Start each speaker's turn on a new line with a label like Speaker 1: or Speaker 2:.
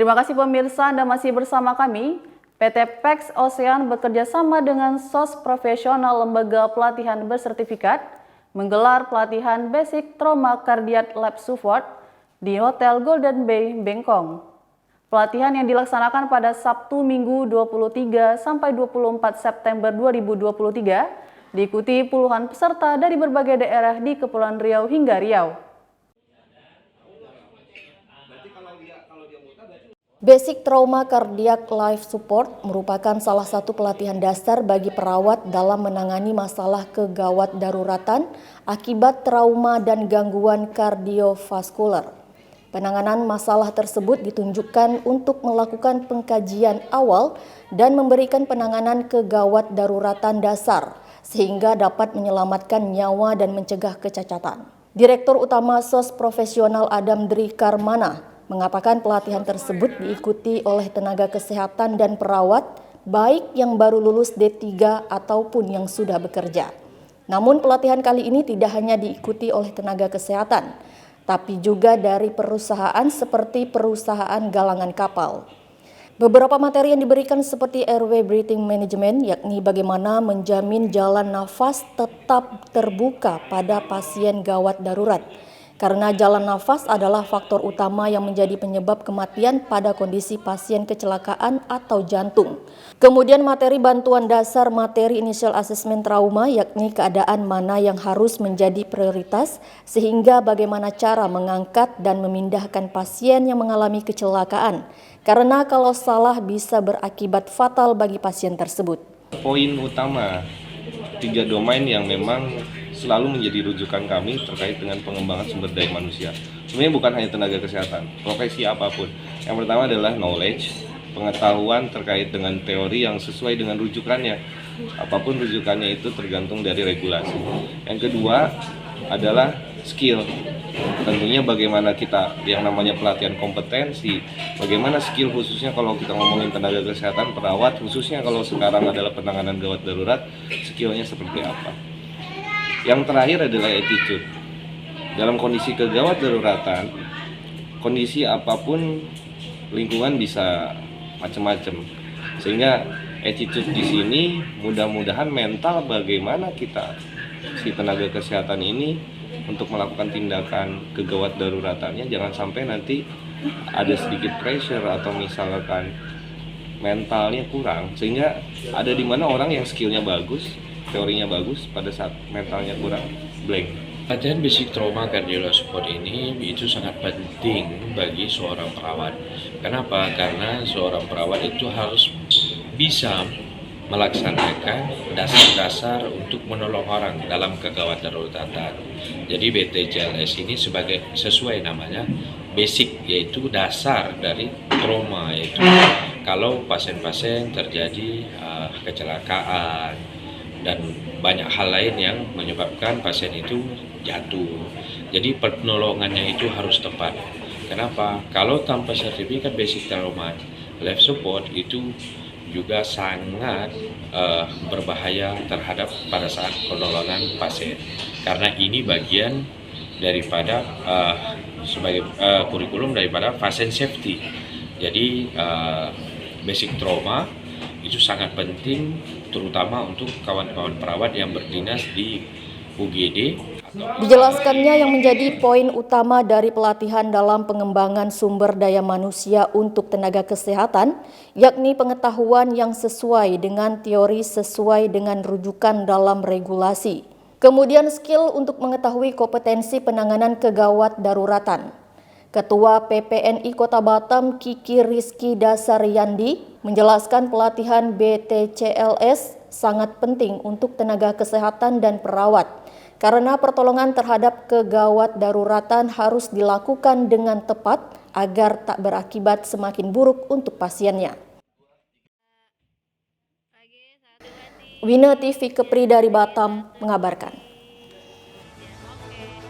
Speaker 1: Terima kasih pemirsa, Anda masih bersama kami. PT PEX Ocean bekerja sama dengan SOS Profesional Lembaga Pelatihan Bersertifikat menggelar pelatihan Basic Trauma Cardiac Life Support di Hotel Golden Bay, Bengkong. Pelatihan yang dilaksanakan pada Sabtu Minggu 23 sampai 24 September 2023 diikuti puluhan peserta dari berbagai daerah di Kepulauan Riau hingga Riau.
Speaker 2: Basic Trauma Cardiac Life Support merupakan salah satu pelatihan dasar bagi perawat dalam menangani masalah kegawat daruratan akibat trauma dan gangguan kardiovaskular. Penanganan masalah tersebut ditunjukkan untuk melakukan pengkajian awal dan memberikan penanganan kegawat daruratan dasar sehingga dapat menyelamatkan nyawa dan mencegah kecacatan. Direktur Utama SOS Profesional Adam Dri Karmana mengatakan pelatihan tersebut diikuti oleh tenaga kesehatan dan perawat, baik yang baru lulus D3 ataupun yang sudah bekerja. Namun pelatihan kali ini tidak hanya diikuti oleh tenaga kesehatan, tapi juga dari perusahaan seperti perusahaan galangan kapal. Beberapa materi yang diberikan seperti airway breathing management, yakni bagaimana menjamin jalan nafas tetap terbuka pada pasien gawat darurat. Karena jalan nafas adalah faktor utama yang menjadi penyebab kematian pada kondisi pasien kecelakaan atau jantung. Kemudian materi bantuan dasar materi initial assessment trauma, yakni keadaan mana yang harus menjadi prioritas, sehingga bagaimana cara mengangkat dan memindahkan pasien yang mengalami kecelakaan. Karena kalau salah bisa berakibat fatal bagi pasien tersebut.
Speaker 3: Poin utama 3 domain yang memang selalu menjadi rujukan kami terkait dengan pengembangan sumber daya manusia. Sebenarnya bukan hanya tenaga kesehatan, profesi apapun. Yang pertama adalah knowledge, pengetahuan terkait dengan teori yang sesuai dengan rujukannya. Apapun rujukannya itu tergantung dari regulasi. Yang kedua adalah skill. Tentunya bagaimana kita yang namanya pelatihan kompetensi, bagaimana skill khususnya kalau kita ngomongin tenaga kesehatan, perawat, khususnya kalau sekarang adalah penanganan gawat darurat, skillnya seperti apa. Yang terakhir adalah attitude. Dalam kondisi kegawat daruratan, kondisi apapun lingkungan bisa macam-macam. Sehingga attitude di sini mudah-mudahan mental bagaimana kita si tenaga kesehatan ini untuk melakukan tindakan kegawat daruratannya, jangan sampai nanti ada sedikit pressure atau misalkan mentalnya kurang, sehingga ada di mana orang yang skillnya bagus, teorinya bagus, pada saat mentalnya kurang, blank.
Speaker 4: Pelatihan Basic Trauma Cardiac Support ini itu sangat penting bagi seorang perawat. Kenapa? Karena seorang perawat itu harus bisa melaksanakan dasar-dasar untuk menolong orang dalam kegawat daruratan. Jadi BTCLS ini sesuai namanya basic, yaitu dasar dari trauma, yaitu kalau pasien-pasien terjadi kecelakaan dan banyak hal lain yang menyebabkan pasien itu jatuh. Jadi penolongannya itu harus tepat. Kenapa? Kalau tanpa sertifikat Basic Trauma Life Support itu juga sangat berbahaya terhadap pada saat penolongan pasien, karena ini bagian daripada sebagai kurikulum daripada pasien safety. Jadi basic trauma itu sangat penting, terutama untuk kawan-kawan perawat yang berdinas di UGD.
Speaker 2: Dijelaskannya yang menjadi poin utama dari pelatihan dalam pengembangan sumber daya manusia untuk tenaga kesehatan, yakni pengetahuan yang sesuai dengan teori sesuai dengan rujukan dalam regulasi. Kemudian skill untuk mengetahui kompetensi penanganan kegawat daruratan. Ketua PPNI Kota Batam Kiki Rizky Dasaryandi menjelaskan pelatihan BTCLS sangat penting untuk tenaga kesehatan dan perawat. Karena pertolongan terhadap kegawat daruratan harus dilakukan dengan tepat agar tak berakibat semakin buruk untuk pasiennya. Wina TV Kepri dari Batam mengabarkan.